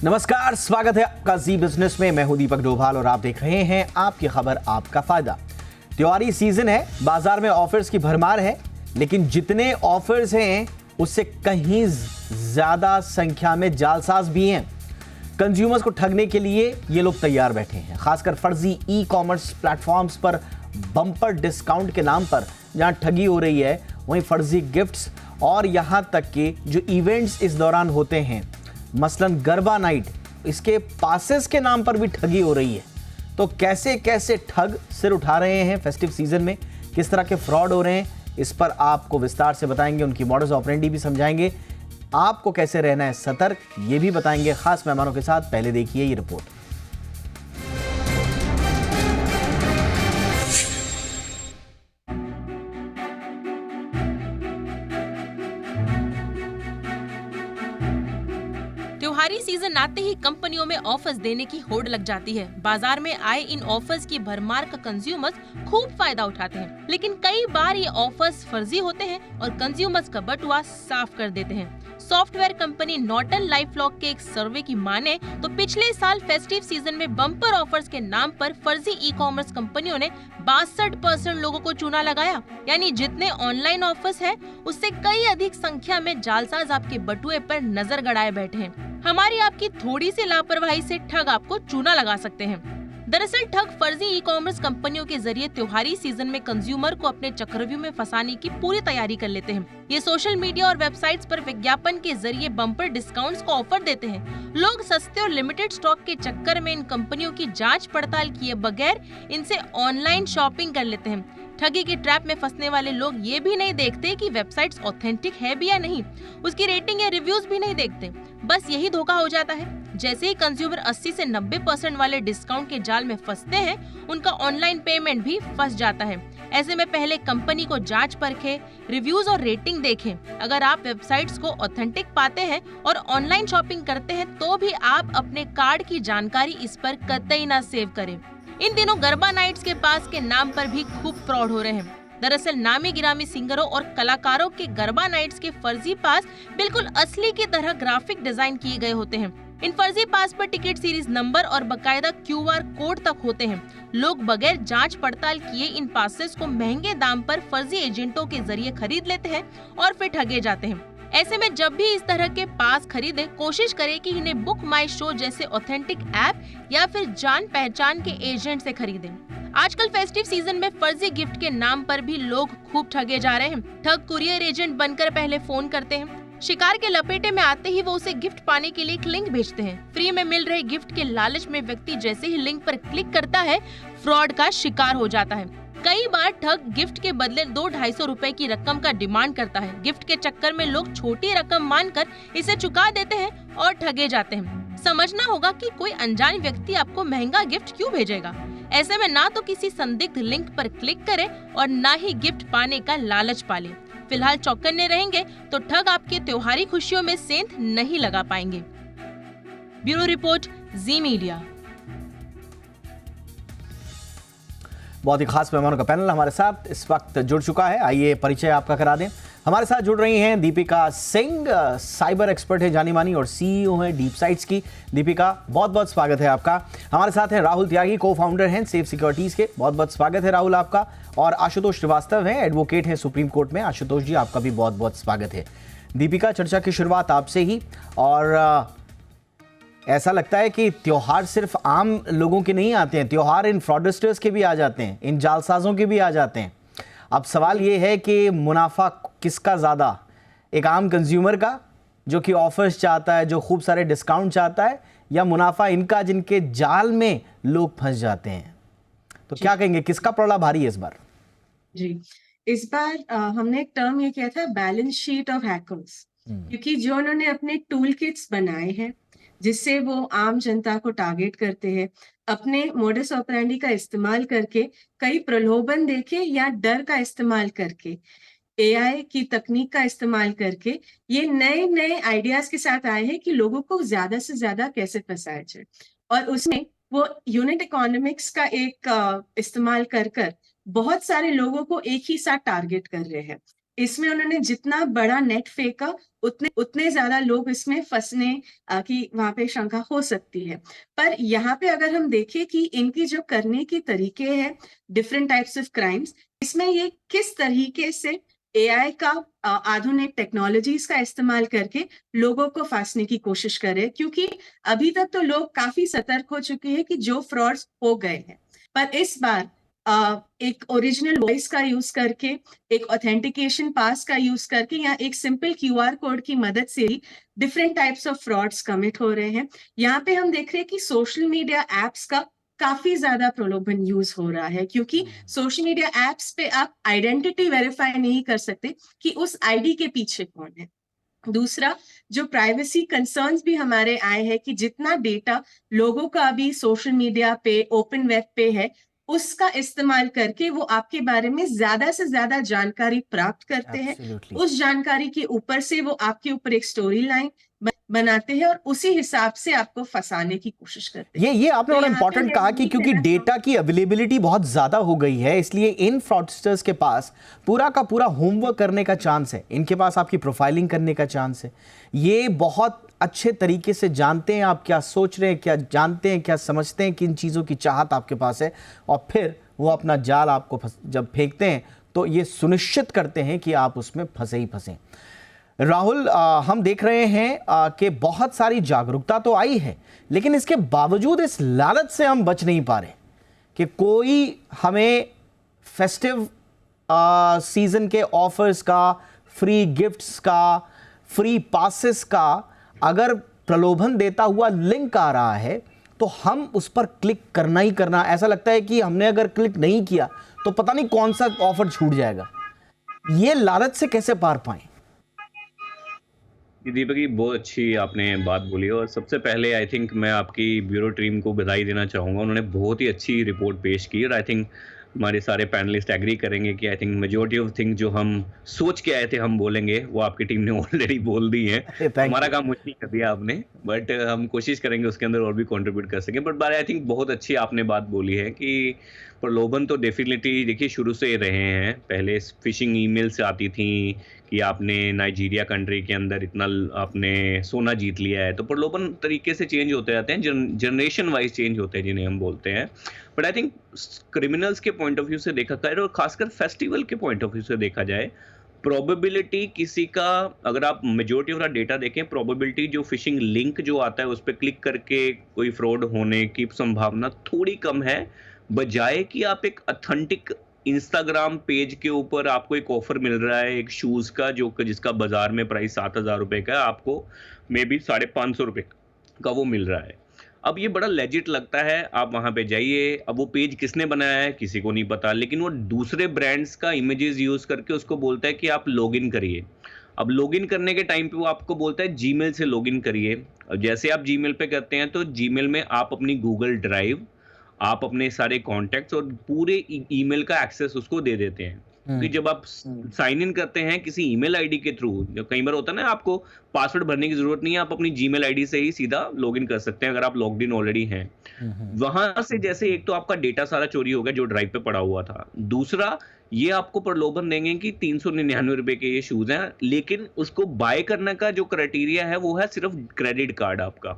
नमस्कार, स्वागत है आपका जी बिजनेस में। मैं हूं दीपक डोभाल और आप देख रहे हैं आपकी खबर आपका फायदा। त्योहारी सीजन है, बाजार में ऑफर्स की भरमार है, लेकिन जितने ऑफर्स हैं उससे कहीं ज्यादा संख्या में जालसाज भी हैं। कंज्यूमर्स को ठगने के लिए ये लोग तैयार बैठे हैं। खासकर फर्जी ई कॉमर्स प्लेटफॉर्म्स पर बम्पर डिस्काउंट के नाम पर जहां ठगी हो रही है, वहीं फर्जी गिफ्ट्स और यहां तक कि जो इवेंट्स इस दौरान होते हैं, मसलन गरबा नाइट, इसके पासेस के नाम पर भी ठगी हो रही है। तो कैसे कैसे ठग सिर उठा रहे हैं फेस्टिव सीजन में, किस तरह के फ्रॉड हो रहे हैं, इस पर आपको विस्तार से बताएंगे। उनकी मॉडस ऑपरेंडी भी समझाएंगे। आपको कैसे रहना है सतर्क, ये भी बताएंगे खास मेहमानों के साथ। पहले देखिए ये रिपोर्ट। त्योहारी सीजन आते ही कंपनियों में ऑफर्स देने की होड़ लग जाती है। बाजार में आए इन ऑफर्स की भरमार का कंज्यूमर्स खूब फायदा उठाते हैं, लेकिन कई बार ये ऑफर्स फर्जी होते हैं और कंज्यूमर्स का बटुआ साफ कर देते हैं। सॉफ्टवेयर कंपनी नॉर्टन लाइफलॉक के एक सर्वे की माने तो पिछले साल फेस्टिव सीजन में बम्पर ऑफर्स के नाम पर फर्जी ई कॉमर्स कंपनियों ने 62% लोगों को चूना लगाया। यानी जितने ऑनलाइन ऑफर्स है उससे कई अधिक संख्या में जालसाज आपके बटुए पर नजर गड़ाए बैठे हैं। हमारी आपकी थोड़ी सी लापरवाही से ठग आपको चूना लगा सकते हैं। दरअसल ठग फर्जी ई कॉमर्स कंपनियों के जरिए त्योहारी सीजन में कंज्यूमर को अपने चक्रव्यूह में फंसाने की पूरी तैयारी कर लेते हैं। ये सोशल मीडिया और वेबसाइट्स पर विज्ञापन के जरिए बम्पर डिस्काउंट्स को ऑफर देते हैं। लोग सस्ते और लिमिटेड स्टॉक के चक्कर में इन कंपनियों की जांच पड़ताल किए बगैर इनसे ऑनलाइन शॉपिंग कर लेते हैं। ठगी की ट्रैप में फंसने वाले लोग ये भी नहीं देखते कि वेबसाइट्स ऑथेंटिक है भी या नहीं, उसकी रेटिंग या रिव्यूज भी नहीं देखते। बस यही धोखा हो जाता है। जैसे ही कंज्यूमर 80 से 90% वाले डिस्काउंट के जाल में फंसते हैं, उनका ऑनलाइन पेमेंट भी फंस जाता है। ऐसे में पहले कंपनी को जांच परखें, रिव्यूज और रेटिंग देखें। अगर आप वेबसाइट्स को ऑथेंटिक पाते हैं और ऑनलाइन शॉपिंग करते हैं तो भी आप अपने कार्ड की जानकारी इस पर कतई ना सेव करें। इन दिनों गरबा नाइट्स के पास के नाम पर भी खूब फ्रॉड हो रहे हैं। दरअसल नामी गिरामी सिंगरों और कलाकारों के गरबा नाइट्स के फर्जी पास बिल्कुल असली की तरह ग्राफिक डिजाइन किए गए होते हैं। इन फर्जी पास पर टिकट सीरीज नंबर और बकायदा QR कोड तक होते हैं। लोग बगैर जांच पड़ताल किए इन पासेस को महंगे दाम पर फर्जी एजेंटों के जरिए खरीद लेते हैं और फिर ठगे जाते हैं। ऐसे में जब भी इस तरह के पास खरीदें, कोशिश करें कि इन्हें बुक माई शो जैसे ऑथेंटिक ऐप या फिर जान पहचान के एजेंट से खरीदें। आजकल फेस्टिव सीजन में फर्जी गिफ्ट के नाम पर भी लोग खूब ठगे जा रहे हैं। ठग कुरियर एजेंट बनकर पहले फोन करते हैं, शिकार के लपेटे में आते ही वो उसे गिफ्ट पाने के लिए एक लिंक भेजते हैं। फ्री में मिल रहे गिफ्ट के लालच में व्यक्ति जैसे ही लिंक पर क्लिक करता है, फ्रॉड का शिकार हो जाता है। कई बार ठग गिफ्ट के बदले 200-250 रुपए की रकम का डिमांड करता है। गिफ्ट के चक्कर में लोग छोटी रकम मानकर इसे चुका देते हैं और ठगे जाते हैं। समझना होगा कि कोई अनजान व्यक्ति आपको महंगा गिफ्ट क्यों भेजेगा। ऐसे में ना तो किसी संदिग्ध लिंक पर क्लिक करें और ना ही गिफ्ट पाने का लालच पालें। फिलहाल चौकन्ने रहेंगे तो ठग आपके त्योहारी खुशियों में सेंध नहीं लगा पाएंगे। ब्यूरो रिपोर्ट, जी मीडिया। बहुत ही खास मेहमानों का पैनल हमारे साथ इस वक्त जुड़ चुका है। आइए परिचय आपका करा दें। हमारे साथ जुड़ रही हैं दीपिका सिंह, साइबर एक्सपर्ट है जानी मानी और CEO हैं डीप साइट्स की। दीपिका, बहुत बहुत स्वागत है आपका। हमारे साथ हैं राहुल त्यागी, को-फाउंडर हैं सेफ सिक्योरिटीज के। बहुत बहुत स्वागत है राहुल आपका। और आशुतोष श्रीवास्तव हैं, एडवोकेट हैं सुप्रीम कोर्ट में। आशुतोष जी, आपका भी बहुत बहुत स्वागत है। दीपिका, चर्चा की शुरुआत आपसे ही। और ऐसा लगता है कि त्योहार सिर्फ आम लोगों के नहीं आते हैं, त्योहार इन फ्रॉडस्टर्स के भी आ जाते हैं, इन जालसाजों के भी आ जाते हैं। अब सवाल ये है कि मुनाफा किसका ज़्यादा, एक आम कंज्यूमर का जो कि ऑफर्स चाहता है, जो खूब सारे डिस्काउंट चाहता है, या मुनाफा इनका जिनके जाल में लोग फंस जाते हैं? तो क्या कहेंगे, किसका पलड़ा भारी है इस बार? जी, इस बार हमने एक टर्म ये किया था, बैलेंस शीट ऑफ हैकर्स, क्योंकि जो उन्होंने अपने टूल किट्स बनाए हैं जिससे वो आम जनता को टारगेट करते हैं, अपने मोडस ऑपरेंडी का इस्तेमाल करके, कई प्रलोभन देके या डर का इस्तेमाल करके, AI की तकनीक का इस्तेमाल करके ये नए नए आइडियाज के साथ आए हैं कि लोगों को ज्यादा से ज्यादा कैसे फंसाया जाए। और उसमें वो यूनिट इकोनॉमिक्स का एक इस्तेमाल कर बहुत सारे लोगों को एक ही साथ टारगेट कर रहे हैं। इसमें उन्होंने जितना बड़ा नेट फेंका उतने उतने ज्यादा लोग इसमें फंसने की वहां पे शंका हो सकती है। पर यहाँ पे अगर हम देखें कि इनकी जो करने की तरीके हैं, डिफरेंट टाइप्स ऑफ क्राइम्स, इसमें ये किस तरीके से एआई का आधुनिक टेक्नोलॉजीज का इस्तेमाल करके लोगों को फंसने की कोशिश करे, क्योंकि अभी तक तो लोग काफी सतर्क हो चुके हैं कि जो फ्रॉड्स हो गए हैं, पर इस बार एक ओरिजिनल वॉइस का यूज करके, एक ऑथेंटिकेशन पास का यूज करके या एक सिंपल क्यूआर कोड की मदद से ही different types of frauds commit हो रहे हैं। यहाँ पे हम देख रहे हैं कि सोशल मीडिया एप्स का काफी ज्यादा प्रलोभन यूज हो रहा है, क्योंकि सोशल मीडिया एप्स पे आप आइडेंटिटी वेरीफाई नहीं कर सकते कि उस आईडी के पीछे कौन है। दूसरा, जो प्राइवेसी कंसर्न्स भी हमारे आए हैं कि जितना डेटा लोगों का अभी सोशल मीडिया पे, ओपन वेब पे है, उसका इस्तेमाल करके वो आपके बारे में ज्यादा से ज्यादा जानकारी प्राप्त करते हैं। Absolutely. उस जानकारी के ऊपर से वो आपके ऊपर एक स्टोरी लाइन बनाते हैं और उसी हिसाब से आपको फंसाने की कोशिश करते हैं। ये आपने तो बड़ा यहाँ पे इंपॉर्टेंट मैं कहा यही कि क्योंकि कहना डेटा की अवेलेबिलिटी बहुत ज्यादा हो गई है, इसलिए इन फ्रॉडस्टर्स के पास पूरा का पूरा होमवर्क करने का चांस है, इनके पास आपकी प्रोफाइलिंग करने का चांस है। ये बहुत अच्छे तरीके से जानते हैं आप क्या सोच रहे हैं, क्या जानते हैं, क्या समझते हैं, किन चीज़ों की चाहत आपके पास है, और फिर वो अपना जाल आपको जब फेंकते हैं तो ये सुनिश्चित करते हैं कि आप उसमें फंसे ही फंसे। राहुल, हम देख रहे हैं कि बहुत सारी जागरूकता तो आई है, लेकिन इसके बावजूद इस लालच से हम बच नहीं पा रहे कि कोई हमें फेस्टिव सीजन के ऑफर्स का, फ्री गिफ्ट्स का, फ्री पासेस का अगर प्रलोभन देता हुआ लिंक आ रहा है तो हम उस पर क्लिक करना ही करना। ऐसा लगता है कि हमने अगर क्लिक नहीं किया तो पता नहीं कौन सा ऑफर छूट जाएगा। ये लालच से कैसे पार पाएं? दीपक जी, बहुत अच्छी आपने बात बोली, और सबसे पहले आई थिंक मैं आपकी ब्यूरो टीम को बधाई देना चाहूँगा। उन्होंने बहुत ही अच्छी रिपोर्ट पेश की, और आई थिंक हमारे सारे पैनलिस्ट एग्री करेंगे कि I think majority of thing जो हम सोच के आए थे हम बोलेंगे, वो आपकी टीम ने ऑलरेडी बोल दी है। हमारा काम मुझे नहीं कर दिया आपने, बट हम कोशिश करेंगे उसके अंदर और भी कंट्रीब्यूट कर सकें। बट आई थिंक बहुत अच्छी आपने बात बोली है कि प्रलोभन तो डेफिनेटली देखिए शुरू से रहे हैं। पहले फिशिंग ईमेल्स आती थी कि आपने नाइजीरिया कंट्री के अंदर इतना आपने सोना जीत लिया है, तो प्रलोभन तरीके से चेंज होते जाते हैं, जनरेशन वाइज चेंज होते हैं जिन्हें हम बोलते हैं। बट आई थिंक क्रिमिनल्स के पॉइंट ऑफ व्यू से देखा जाए और खासकर फेस्टिवल के पॉइंट ऑफ व्यू से देखा जाए, प्रोबेबिलिटी किसी का, अगर आप मेजोरिटी ऑफ द डेटा देखें, प्रोबेबिलिटी जो फिशिंग लिंक जो आता है उस पर क्लिक करके कोई फ्रॉड होने की संभावना थोड़ी कम है, बजाय कि आप एक ऑथेंटिक इंस्टाग्राम पेज के ऊपर आपको एक ऑफर मिल रहा है एक शूज का जो जिसका बाजार में प्राइस 7,000 रुपए का है, आपको मे बी 550 रुपए का वो मिल रहा है। अब ये बड़ा लेजिट लगता है, आप वहां पे जाइए, अब वो पेज किसने बनाया है किसी को नहीं पता, लेकिन वो दूसरे ब्रांड्स का इमेजेस यूज करके उसको बोलता है कि आप लॉगिन करिए। अब लॉगिन करने के टाइम पे वो आपको बोलता है जीमेल से लॉगिन करिए। जैसे आप जीमेल पे करते हैं तो जीमेल में आप अपनी गूगल ड्राइव, आप अपने सारे कॉन्टैक्ट्स और पूरे ईमेल का एक्सेस उसको दे देते हैं। कि जब आप साइन इन करते हैं किसी ईमेल आईडी के थ्रू, जब कई बार होता है ना आपको पासवर्ड भरने की जरूरत नहीं है, आप अपनी जीमेल आईडी से ही सीधा लॉगिन कर सकते हैं अगर आप लॉग्ड इन ऑलरेडी हैं। वहां से जैसे एक तो आपका डेटा सारा चोरी हो गया जो ड्राइव पे पड़ा हुआ था, दूसरा ये आपको प्रलोभन देंगे कि 399 रुपए के ये शूज हैं, लेकिन उसको बाय करने का जो क्राइटेरिया है वो है सिर्फ क्रेडिट कार्ड आपका।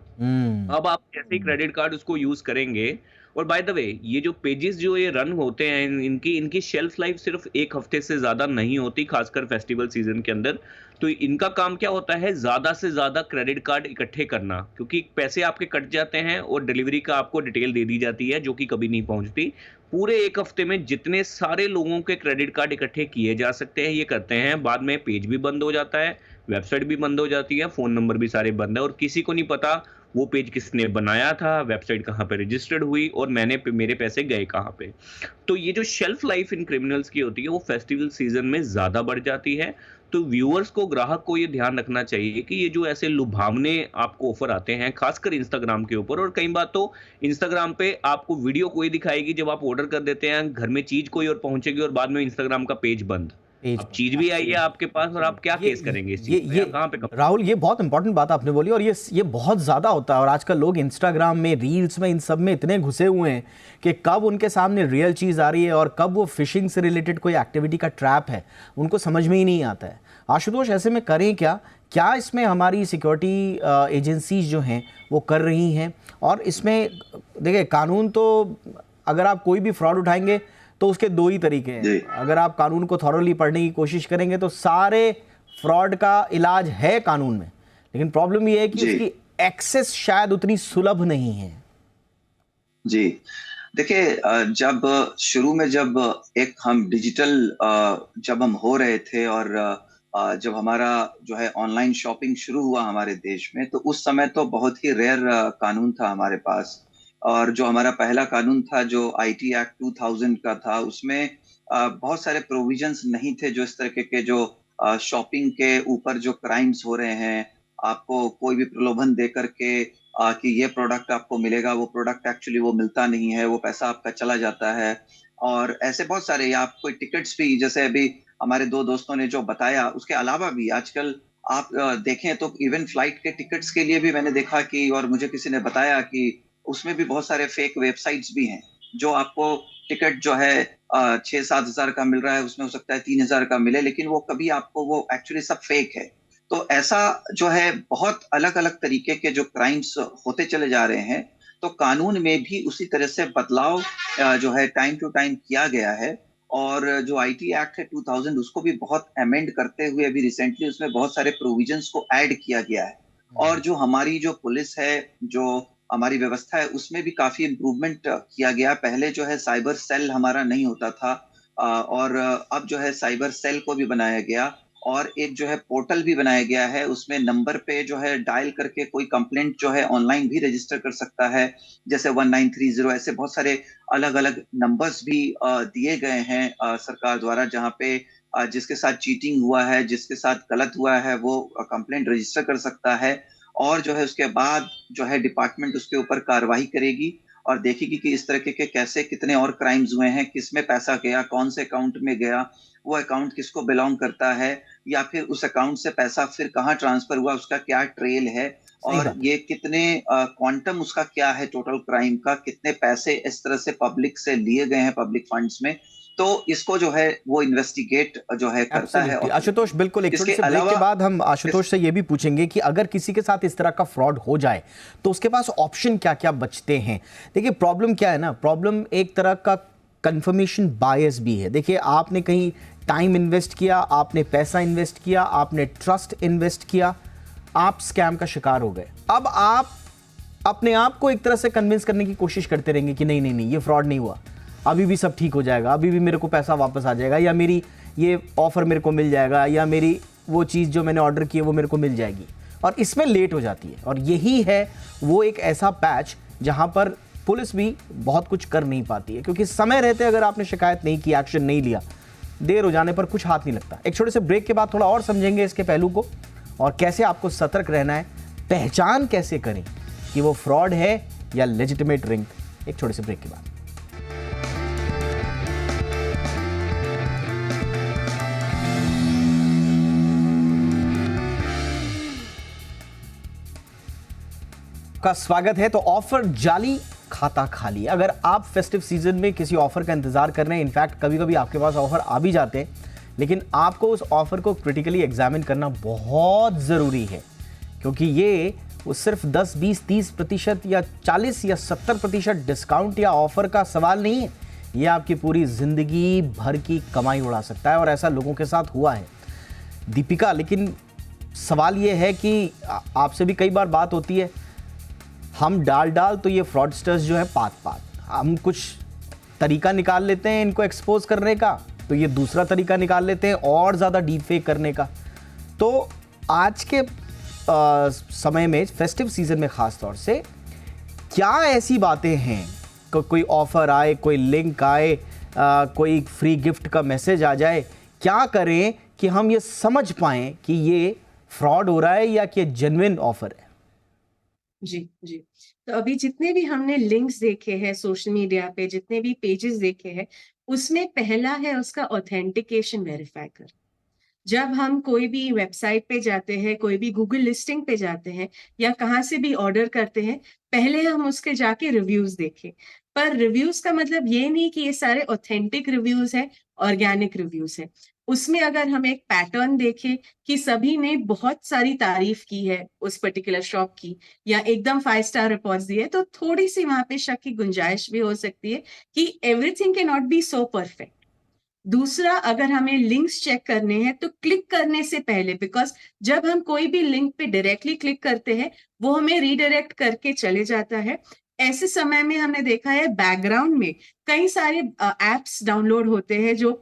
अब आप जैसे ही क्रेडिट कार्ड उसको यूज करेंगे, और बाय द वे ये जो पेजेस जो ये रन होते हैं इनकी शेल्फ लाइफ सिर्फ 1 हफ्ते से ज्यादा नहीं होती, खासकर फेस्टिवल सीजन के अंदर। तो इनका काम क्या होता है, ज्यादा से ज्यादा क्रेडिट कार्ड इकट्ठे करना, क्योंकि पैसे आपके कट जाते हैं और डिलीवरी का आपको डिटेल दे दी जाती है जो कि कभी नहीं पहुंचती। पूरे 1 हफ्ते में जितने सारे लोगों के क्रेडिट कार्ड इकट्ठे किए जा सकते हैं ये करते हैं। बाद में पेज भी बंद हो जाता है, वेबसाइट भी बंद हो जाती है, फोन नंबर भी सारे बंद है, और किसी को नहीं पता वो पेज किसने बनाया था, वेबसाइट कहाँ पे रजिस्टर्ड हुई और मेरे पैसे गए कहाँ पे। तो ये जो शेल्फ लाइफ इन क्रिमिनल्स की होती है वो फेस्टिवल सीजन में ज्यादा बढ़ जाती है। तो व्यूअर्स को, ग्राहक को ये ध्यान रखना चाहिए कि ये जो ऐसे लुभावने आपको ऑफर आते हैं खासकर इंस्टाग्राम के ऊपर, और कई बार तो इंस्टाग्राम पे आपको वीडियो कोई दिखाएगी जब आप ऑर्डर कर देते हैं, घर में चीज कोई और पहुंचेगी और बाद में इंस्टाग्राम का पेज बंद। पेज अब चीज भी आई है आपके पास और आप क्या केस करेंगे इस चीज पे? आप कहाँ पे राहुल, ये बहुत इंपॉर्टेंट बात आपने बोली और ये बहुत ज्यादा होता है। और आजकल लोग इंस्टाग्राम में, रील्स में, इन सब में इतने घुसे हुए हैं कि कब उनके सामने रियल चीज आ रही है और कब वो फिशिंग से रिलेटेड कोई एक्टिविटी का ट्रैप है, उनको समझ में ही नहीं आता है। आशुतोष, ऐसे में करें क्या? क्या इसमें हमारी सिक्योरिटी एजेंसीज जो हैं वो कर रही हैं? और इसमें देखिए, कानून तो अगर आप कोई भी फ्रॉड उठाएंगे तो उसके दो ही तरीके हैं। अगर आप कानून को थॉरोली पढ़ने की कोशिश करेंगे तो सारे फ्रॉड का इलाज है कानून में, लेकिन प्रॉब्लम ये है कि उसकी एक्सेस शायद उतनी सुलभ नहीं है। जी, देखिए, जब शुरू में जब एक हम डिजिटल जब हम हो रहे थे और जब हमारा जो है ऑनलाइन शॉपिंग शुरू हुआ हमारे देश में, तो उस समय तो बहुत ही रेयर कानून था हमारे पास। और जो हमारा पहला कानून था जो IT एक्ट 2000 का था, उसमें बहुत सारे प्रोविजंस नहीं थे जो इस तरह के जो शॉपिंग के ऊपर जो क्राइम्स हो रहे हैं, आपको कोई भी प्रलोभन दे करके कि ये प्रोडक्ट आपको मिलेगा, वो प्रोडक्ट एक्चुअली वो मिलता नहीं है, वो पैसा आपका चला जाता है। और ऐसे बहुत सारे, या आप कोई टिकट्स भी, जैसे अभी हमारे दो दोस्तों ने जो बताया, उसके अलावा भी आजकल आप देखें तो इवन फ्लाइट के टिकट्स के लिए भी मैंने देखा कि, और मुझे किसी ने बताया कि उसमें भी बहुत सारे फेक वेबसाइट्स भी हैं जो आपको टिकट जो है 6-7 हजार का मिल रहा है, उसमें हो सकता है 3,000 का मिले, लेकिन वो कभी आपको, वो एक्चुअली सब फेक है। तो ऐसा जो है बहुत अलग अलग तरीके के जो क्राइम्स होते चले जा रहे हैं। तो कानून में भी उसी तरह से बदलाव जो है टाइम टू टाइम किया गया है। और जो IT एक्ट है 2000, उसको भी बहुत अमेंड करते हुए अभी रिसेंटली उसमें बहुत सारे प्रोविजंस को ऐड किया गया है। और जो हमारी जो पुलिस है, जो हमारी व्यवस्था है, उसमें भी काफी इम्प्रूवमेंट किया गया। पहले जो है साइबर सेल हमारा नहीं होता था, और अब जो है साइबर सेल को भी बनाया गया, और एक जो है पोर्टल भी बनाया गया है। उसमें नंबर पे जो है डायल करके कोई कंप्लेंट जो है ऑनलाइन भी रजिस्टर कर सकता है, जैसे 1930। ऐसे बहुत सारे अलग अलग नंबर्स भी दिए गए हैं सरकार द्वारा, जहाँ पे जिसके साथ चीटिंग हुआ है, जिसके साथ गलत हुआ है, वो कंप्लेंट रजिस्टर कर सकता है। और जो है उसके बाद जो है डिपार्टमेंट उसके ऊपर कार्रवाई करेगी और देखेगी कि इस तरह के कैसे कितने और क्राइम्स हुए हैं, किसमें पैसा गया, कौन से अकाउंट में गया, वो अकाउंट किसको बिलोंग करता है, या फिर उस अकाउंट से पैसा फिर कहाँ ट्रांसफर हुआ, उसका क्या ट्रेल है, और ये कितने क्वांटम उसका क्या है, टोटल क्राइम का कितने पैसे इस तरह से पब्लिक से लिए गए हैं, पब्लिक फंड्स में। तो इसको जो है वो इन्वेस्टिगेट जो है करता है। आशुतोष, बिल्कुल, एक छोटे से ब्रेक के बाद हम आशुतोष से ये भी पूछेंगे कि अगर किसी के साथ इस तरह का फ्रॉड हो जाए तो उसके पास ऑप्शन क्या क्या बचते हैं। देखिए, प्रॉब्लम क्या है ना, प्रॉब्लम एक तरह का कंफर्मेशन बायस भी है। देखिए, आपने कहीं टाइम इन्वेस्ट किया, आपने पैसा इन्वेस्ट किया, आपने ट्रस्ट इन्वेस्ट किया, आप स्कैम का शिकार हो गए। अब आप अपने आप को एक तरह से कन्विंस करने की कोशिश करते रहेंगे कि नहीं नहीं नहीं, ये फ्रॉड नहीं हुआ, अभी भी सब ठीक हो जाएगा, अभी भी मेरे को पैसा वापस आ जाएगा, या मेरी ये ऑफर मेरे को मिल जाएगा, या मेरी वो चीज़ जो मैंने ऑर्डर की है वो मेरे को मिल जाएगी। और इसमें लेट हो जाती है। और यही है वो एक ऐसा पैच जहां पर पुलिस भी बहुत कुछ कर नहीं पाती है, क्योंकि समय रहते अगर आपने शिकायत नहीं की, एक्शन नहीं लिया, देर हो जाने पर कुछ हाथ नहीं लगता। एक छोटे से ब्रेक के बाद थोड़ा और समझेंगे इसके पहलू को और कैसे आपको सतर्क रहना है, पहचान कैसे करें कि वो फ्रॉड है या लेजिटिमेट रिंग। एक छोटे से ब्रेक के बाद। का स्वागत है। तो ऑफर जाली, खाता खाली। अगर आप फेस्टिव सीजन में किसी ऑफर का इंतजार कर रहे हैं, इनफैक्ट कभी कभी आपके पास ऑफर आ भी जाते हैं, लेकिन आपको उस ऑफर को क्रिटिकली एग्जामिन करना बहुत ज़रूरी है, क्योंकि ये वो सिर्फ 10, 20, 30% या 40 या 70% डिस्काउंट या ऑफर का सवाल नहीं है। ये आपकी पूरी ज़िंदगी भर की कमाई उड़ा सकता है, और ऐसा लोगों के साथ हुआ है। दीपिका, लेकिन सवाल ये है कि आपसे भी कई बार बात होती है, हम डाल तो ये फ्रॉडस्टर्स जो है पात हम कुछ तरीका निकाल लेते हैं इनको एक्सपोज करने का, तो ये दूसरा तरीका निकाल लेते हैं और ज़्यादा डीप फेक करने का। तो आज के समय में, फेस्टिव सीजन में ख़ास तौर से, क्या ऐसी बातें हैं, कोई ऑफ़र आए, कोई लिंक आए, कोई फ्री गिफ्ट का मैसेज आ जाए, क्या करें कि हम ये समझ पाएँ कि ये फ्रॉड हो रहा है या कि जेन्युइन ऑफ़र है? जी जी। तो अभी जितने भी हमने लिंक्स देखे हैं सोशल मीडिया पे, जितने भी पेजेस देखे हैं, उसमें पहला है उसका ऑथेंटिकेशन वेरीफाई कर। जब हम कोई भी वेबसाइट पे जाते हैं, कोई भी गूगल लिस्टिंग पे जाते हैं या कहाँ से भी ऑर्डर करते हैं, पहले हम उसके जाके रिव्यूज देखें। पर रिव्यूज का मतलब ये नहीं कि ये सारे ऑथेंटिक रिव्यूज है, ऑर्गेनिक रिव्यूज है। उसमें अगर हम एक पैटर्न देखें कि सभी ने बहुत सारी तारीफ की है उस पर्टिकुलर शॉप की या एकदम 5 स्टार रिपोर्ट्स दिए, तो थोड़ी सी वहां पे शक की गुंजाइश भी हो सकती है कि everything can not be so perfect. दूसरा, अगर हमें लिंक्स चेक करने हैं तो क्लिक करने से पहले, बिकॉज जब हम कोई भी लिंक पे डायरेक्टली क्लिक करते हैं वो हमें रीडायरेक्ट करके चले जाता है। ऐसे समय में हमने देखा है बैकग्राउंड में कई सारे एप्स डाउनलोड होते हैं जो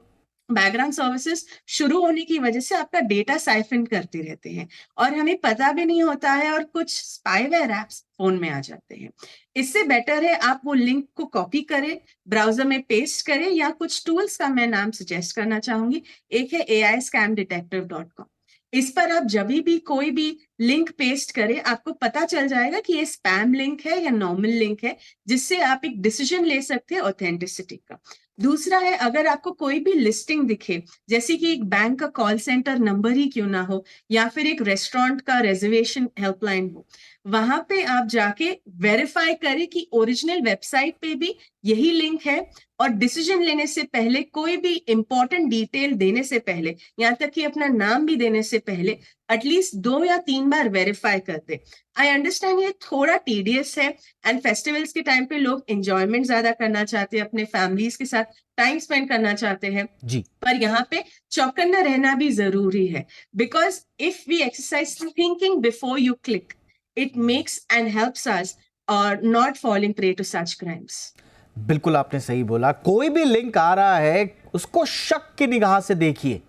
बैकग्राउंड सर्विसेज शुरू होने की वजह से आपका डेटा साइफन करते रहते हैं और हमें पता भी नहीं होता है और कुछ स्पाईवेयर एप्स फोन में आ जाते हैं। इससे बेटर है आप वो लिंक को कॉपी करें, ब्राउजर में पेस्ट करें, या कुछ टूल्स का मैं नाम सजेस्ट करना चाहूंगी। एक है AIScamDetective.com। इस पर आप जब भी कोई भी लिंक पेस्ट करें आपको पता चल जाएगा कि ये स्पैम लिंक है या नॉर्मल लिंक है, जिससे आप एक डिसीजन ले सकते हैं ऑथेंटिसिटी का। दूसरा है, अगर आपको कोई भी लिस्टिंग दिखे, जैसे कि एक बैंक का कॉल सेंटर नंबर ही क्यों ना हो या फिर एक रेस्टोरेंट का रिजर्वेशन हेल्पलाइन हो, वहां पे आप जाके वेरीफाई करें कि ओरिजिनल वेबसाइट पे भी यही लिंक है। और डिसीजन लेने से पहले, कोई भी इंपॉर्टेंट डिटेल देने से पहले, यहाँ तक कि अपना नाम भी देने से पहले एटलीस्ट 2 या 3 बार वेरीफाई कर दे। आई अंडरस्टैंड ये थोड़ा टीडियस है एंड फेस्टिवल्स के टाइम पे लोग एंजॉयमेंट ज्यादा करना चाहते हैं, अपने फैमिलीज के साथ टाइम स्पेंड करना चाहते हैं जी। पर यहाँ पे चौकन्ना रहना भी जरूरी है, because if we exercise thinking before you click, it makes and helps us और not falling prey to such crimes. बिल्कुल आपने सही बोला। कोई भी लिंक आ रहा है उसको शक की निगाह से देखिए,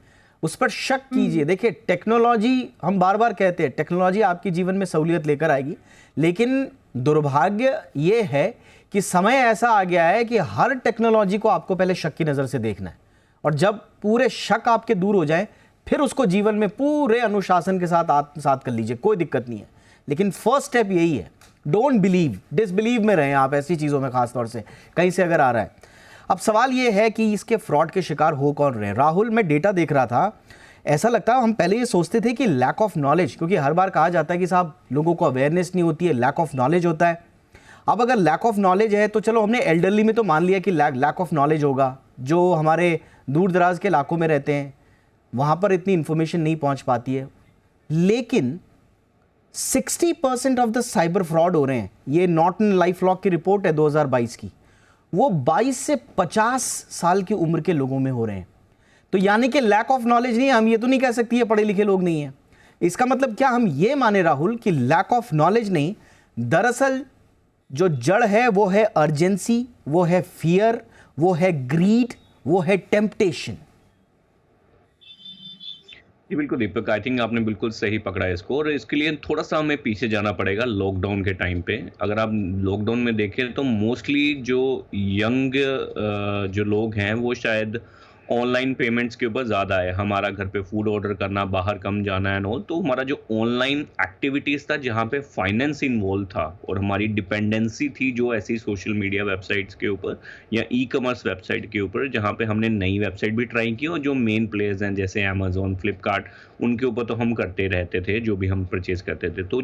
उस पर शक कीजिए। देखिए टेक्नोलॉजी, हम बार बार कहते हैं टेक्नोलॉजी आपके जीवन में सहूलियत लेकर आएगी, लेकिन दुर्भाग्य ये है कि समय ऐसा आ गया है कि हर टेक्नोलॉजी को आपको पहले शक की नज़र से देखना है, और जब पूरे शक आपके दूर हो जाए फिर उसको जीवन में पूरे अनुशासन के साथ आत्मसात कर लीजिए, कोई दिक्कत नहीं है। लेकिन फर्स्ट स्टेप यही है, डोंट बिलीव, डिसबिलीव में रहें आप ऐसी चीज़ों में, खासतौर से कहीं से अगर आ रहा है। अब सवाल ये है कि इसके फ्रॉड के शिकार हो कौन रहे हैं। राहुल, मैं डेटा देख रहा था, ऐसा लगता है हम पहले ये सोचते थे कि लैक ऑफ नॉलेज, क्योंकि हर बार कहा जाता है कि साहब लोगों को अवेयरनेस नहीं होती है, लैक ऑफ नॉलेज होता है। अब अगर लैक ऑफ नॉलेज है तो चलो हमने एल्डरली में तो मान लिया कि लैक ऑफ नॉलेज होगा, जो हमारे दूर दराज के इलाकों में रहते हैं वहाँ पर इतनी इन्फॉर्मेशन नहीं पहुँच पाती है। लेकिन 60% ऑफ द साइबर फ्रॉड हो रहे हैं, ये नॉर्टन लाइफलॉक की रिपोर्ट है 2022 की, वो 22 से 50 साल की उम्र के लोगों में हो रहे हैं। तो यानी कि लैक ऑफ नॉलेज नहीं, हम ये तो नहीं कह सकती है पढ़े लिखे लोग नहीं हैं। इसका मतलब क्या हम ये माने राहुल कि लैक ऑफ नॉलेज नहीं, दरअसल जो जड़ है वो है अर्जेंसी, वो है फियर, वो है ग्रीड, वो है टेम्पटेशन। जी बिल्कुल दीपक, आई थिंक आपने बिल्कुल सही पकड़ा है इसको, और इसके लिए थोड़ा सा हमें पीछे जाना पड़ेगा लॉकडाउन के टाइम पे। अगर आप लॉकडाउन में देखें तो मोस्टली जो यंग जो लोग हैं वो शायद ऑनलाइन पेमेंट्स के ऊपर ज़्यादा है। हमारा घर पे फूड ऑर्डर करना, बाहर कम जाना एंड ऑल, तो हमारा जो ऑनलाइन एक्टिविटीज़ था जहाँ पे फाइनेंस इन्वॉल्व था और हमारी डिपेंडेंसी थी जो ऐसी सोशल मीडिया वेबसाइट्स के ऊपर या ई कॉमर्स वेबसाइट के ऊपर, जहाँ पे हमने नई वेबसाइट भी ट्राई की और जो मेन प्लेयर्स हैं जैसे अमेजोन, फ्लिपकार्ट, उनके ऊपर तो हम करते रहते थे जो भी हम परचेज करते थे। तो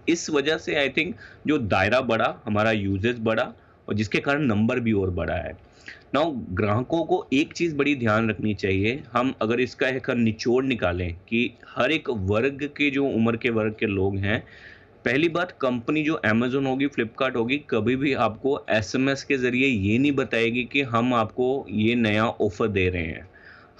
इस वजह से आई थिंक जो दायरा बढ़ा, हमारा यूजेज बढ़ा और जिसके कारण नंबर भी और बढ़ा है। नाउ ग्राहकों को एक चीज़ बड़ी ध्यान रखनी चाहिए, हम अगर इसका एक निचोड़ निकालें कि हर एक वर्ग के जो उम्र के वर्ग के लोग हैं, पहली बात, कंपनी जो अमेजोन होगी, फ्लिपकार्ट होगी, कभी भी आपको एसएमएस के ज़रिए ये नहीं बताएगी कि हम आपको ये नया ऑफ़र दे रहे हैं।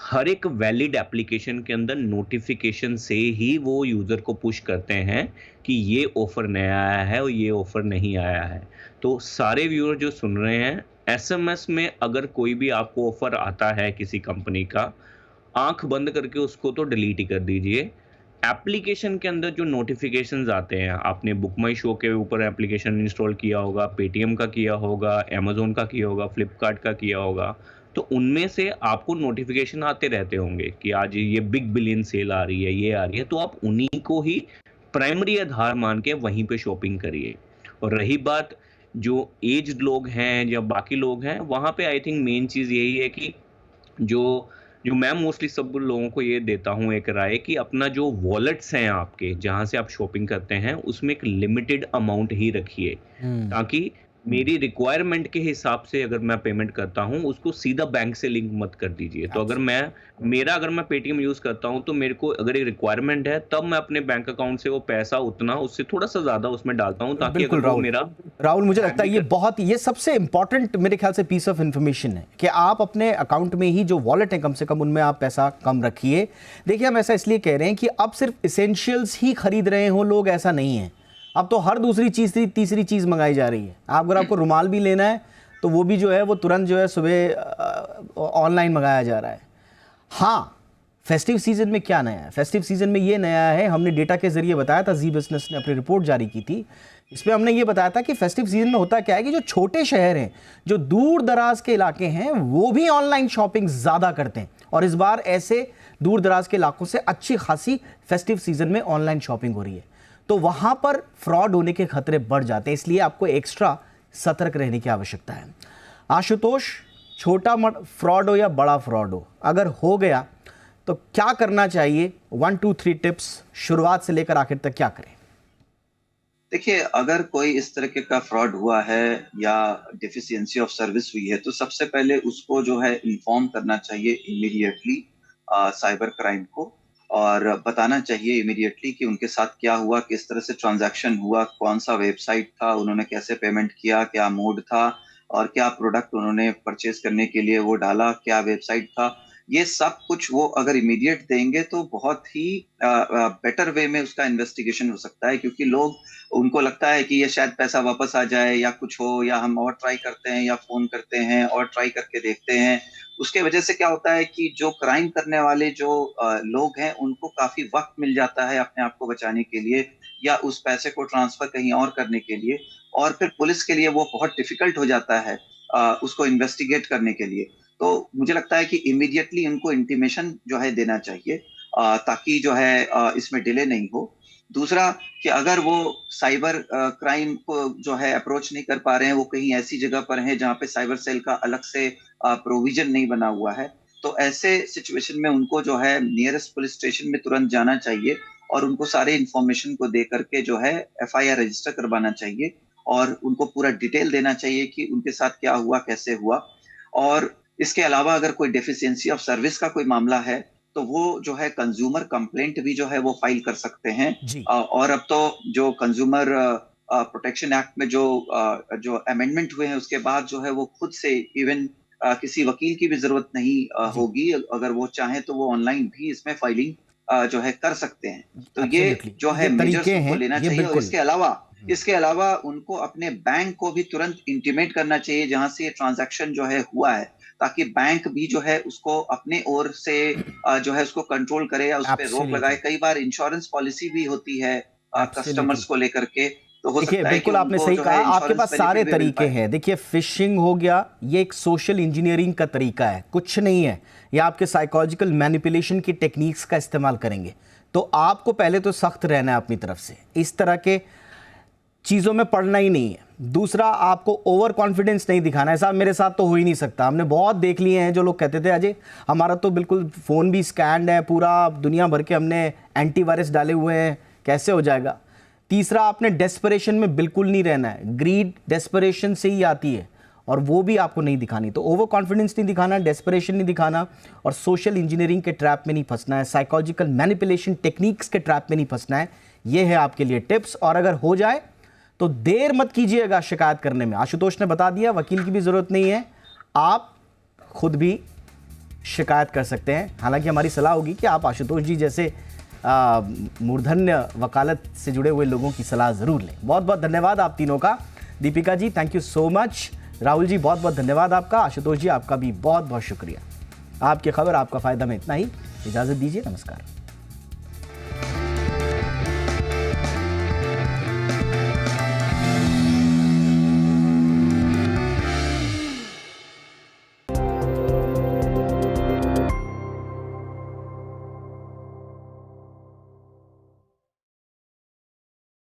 हर एक वैलिड एप्लीकेशन के अंदर नोटिफिकेशन से ही वो यूज़र को पुश करते हैं कि ये ऑफ़र नया आया है और ये ऑफ़र नहीं आया है। तो सारे व्यूअर जो सुन रहे हैं, एसएमएस में अगर कोई भी आपको ऑफ़र आता है किसी कंपनी का, आंख बंद करके उसको तो डिलीट ही कर दीजिए। एप्लीकेशन के अंदर जो नोटिफिकेशंस आते हैं, आपने बुक माई शो के ऊपर एप्लीकेशन इंस्टॉल किया होगा, पेटीएम का किया होगा, अमेजोन का किया होगा, फ्लिपकार्ट का किया होगा, तो उनमें से आपको नोटिफिकेशन आते रहते होंगे कि आज ये बिग बिलियन सेल आ रही है, ये आ रही है, तो आप उन्हीं को ही प्राइमरी आधार मान के वहीं पे शॉपिंग करिए। और रही बात जो एज्ड लोग हैं या बाकी लोग हैं, वहाँ पे आई थिंक मेन चीज़ यही है कि जो जो मैं मोस्टली सब लोगों को ये देता हूँ एक राय कि अपना जो वॉलेट्स हैं आपके, जहाँ से आप शॉपिंग करते हैं, उसमें एक लिमिटेड अमाउंट ही रखिए, ताकि मेरी रिक्वायरमेंट के हिसाब से अगर मैं पेमेंट करता हूँ, उसको सीधा बैंक से लिंक मत कर दीजिए। तो अगर मैं पेटीएम यूज़ करता हूँ, तो मेरे को अगर एक रिक्वायरमेंट है, तब मैं अपने बैंक अकाउंट से वो पैसा उतना उससे थोड़ा-सा ज़्यादा उसमें डालता हूँ, ताकि बिल्कुल अगर वो राहुल, मेरा राहुल मुझे लगता है ये सबसे इंपॉर्टेंट मेरे ख्याल से पीस ऑफ इंफॉर्मेशन है कि आप अपने अकाउंट में ही जो वॉलेट है कम से कम उनमें आप पैसा कम रखिए। देखिए, हम ऐसा इसलिए कह रहे हैं कि अब सिर्फ इसेंशियल्स ही खरीद रहे हो लोग, ऐसा नहीं है। अब तो हर दूसरी चीज़ तीसरी चीज़ मंगाई जा रही है। अगर आपको रुमाल भी लेना है तो वो भी जो है वो तुरंत जो है सुबह ऑनलाइन मंगाया जा रहा है। हाँ, फेस्टिव सीजन में क्या नया है? फेस्टिव सीजन में ये नया है, हमने डेटा के जरिए बताया था, जी बिजनेस ने अपनी रिपोर्ट जारी की थी, इसमें हमने ये बताया था कि फेस्टिव सीजन में होता क्या है कि जो छोटे शहर हैं, जो दूर दराज के इलाके हैं, वो भी ऑनलाइन शॉपिंग ज़्यादा करते हैं। और इस बार ऐसे दूर दराज के इलाकों से अच्छी खासी फेस्टिव सीजन में ऑनलाइन शॉपिंग हो रही है, तो वहां पर फ्रॉड होने के खतरे बढ़ जाते हैं, इसलिए आपको एक्स्ट्रा सतर्क रहने की आवश्यकता है। आशुतोष, छोटा फ्रॉड हो या बड़ा फ्रॉड हो, अगर हो गया तो क्या करना चाहिए? 1 2 3 टिप्स, शुरुआत से लेकर आखिर तक क्या करें? देखिए, अगर कोई इस तरीके का फ्रॉड हुआ है या डेफिशिएंसी ऑफ सर्विस हुई है, तो सबसे पहले उसको जो है इन्फॉर्म करना चाहिए इमीडिएटली साइबर क्राइम को, और बताना चाहिए इमीडिएटली कि उनके साथ क्या हुआ, किस तरह से ट्रांजैक्शन हुआ, कौन सा वेबसाइट था, उन्होंने कैसे पेमेंट किया, क्या मोड था, और क्या प्रोडक्ट उन्होंने परचेज करने के लिए वो डाला, क्या वेबसाइट था। ये सब कुछ वो अगर इमीडिएट देंगे तो बहुत ही बेटर वे में उसका इन्वेस्टिगेशन हो सकता है, क्योंकि उनको लगता है कि ये शायद पैसा वापस आ जाए या कुछ हो, या हम और ट्राई करते हैं या फोन करते हैं और ट्राई करके देखते हैं। उसके वजह से क्या होता है कि जो क्राइम करने वाले जो लोग हैं, उनको काफी वक्त मिल जाता है अपने आप को बचाने के लिए या उस पैसे को ट्रांसफर कहीं और करने के लिए, और फिर पुलिस के लिए वो बहुत डिफिकल्ट हो जाता है उसको इन्वेस्टिगेट करने के लिए। तो मुझे लगता है कि इमीडिएटली उनको इंटीमेशन जो है देना चाहिए, ताकि जो है इसमें डिले नहीं हो। दूसरा कि अगर वो साइबर क्राइम को जो है अप्रोच नहीं कर पा रहे हैं, वो कहीं ऐसी जगह पर हैं जहाँ पे साइबर सेल का अलग से प्रोविजन नहीं बना हुआ है, तो ऐसे सिचुएशन में उनको जो है नियरेस्ट पुलिस स्टेशन में तुरंत जाना चाहिए और उनको सारे इन्फॉर्मेशन को दे करके जो है एफआईआर रजिस्टर करवाना चाहिए, और उनको पूरा डिटेल देना चाहिए कि उनके साथ क्या हुआ, कैसे हुआ। और इसके अलावा अगर कोई डेफिशिएंसी ऑफ सर्विस का कोई मामला है, तो वो जो है कंज्यूमर कंप्लेंट भी जो है वो फाइल कर सकते हैं। और अब तो जो कंज्यूमर प्रोटेक्शन एक्ट में जो अमेंडमेंट हुए हैं, उसके बाद जो है वो खुद से इवन किसी वकील की भी जरूरत नहीं होगी। अगर वो चाहे तो वो ऑनलाइन भी इसमें फाइलिंग जो है कर सकते हैं। तो ये जो है मेजर्स को लेना चाहिए। और इसके अलावा उनको अपने बैंक को भी तुरंत इंटीमेट करना चाहिए जहां से ये ट्रांजैक्शन जो है हुआ है, ताकि बैंक भी जो है उसको अपने ओर से जो है उसको कंट्रोल करे या उस पर रोक लगाए। कई बार इंश्योरेंस पॉलिसी भी होती है कस्टमर्स को लेकर के, तो हो सकता है बिल्कुल आपने सही कहा, आपके पास सारे तरीके हैं। देखिए, फिशिंग हो गया, ये एक सोशल इंजीनियरिंग का तरीका है, कुछ नहीं है। ये आपके साइकोलॉजिकल मैनिपुलेशन की टेक्निक्स का इस्तेमाल करेंगे, तो आपको पहले तो सख्त रहना है अपनी तरफ से, इस तरह के चीज़ों में पड़ना ही नहीं है। दूसरा, आपको ओवर कॉन्फिडेंस नहीं दिखाना है। साहब मेरे साथ तो हो ही नहीं सकता, हमने बहुत देख लिए हैं जो लोग कहते थे अजय हमारा तो बिल्कुल फ़ोन भी स्कैन्ड है, पूरा दुनिया भर के हमने एंटीवायरस डाले हुए हैं, कैसे हो जाएगा। तीसरा, आपने डेस्परेशन में बिल्कुल नहीं रहना है, ग्रीड डेस्परेशन से ही आती है और वो भी आपको नहीं दिखानी। तो ओवर कॉन्फिडेंस नहीं दिखाना, डेस्परेशन नहीं दिखाना, और सोशल इंजीनियरिंग के ट्रैप में नहीं फंसना है, साइकोलॉजिकल मैनिपुलेशन टेक्निक्स के ट्रैप में नहीं फंसना है। ये है आपके लिए टिप्स। और अगर हो जाए तो देर मत कीजिएगा शिकायत करने में। आशुतोष ने बता दिया, वकील की भी ज़रूरत नहीं है, आप खुद भी शिकायत कर सकते हैं। हालांकि हमारी सलाह होगी कि आप आशुतोष जी जैसे मूर्धन्य वकालत से जुड़े हुए लोगों की सलाह ज़रूर लें। बहुत बहुत धन्यवाद आप तीनों का। Deepika ji, thank you so much. Rahul ji, बहुत बहुत धन्यवाद आपका। आशुतोष जी, आपका भी बहुत बहुत शुक्रिया। आपकी खबर, आपका फ़ायदा में इतना ही। इजाज़त दीजिए, नमस्कार।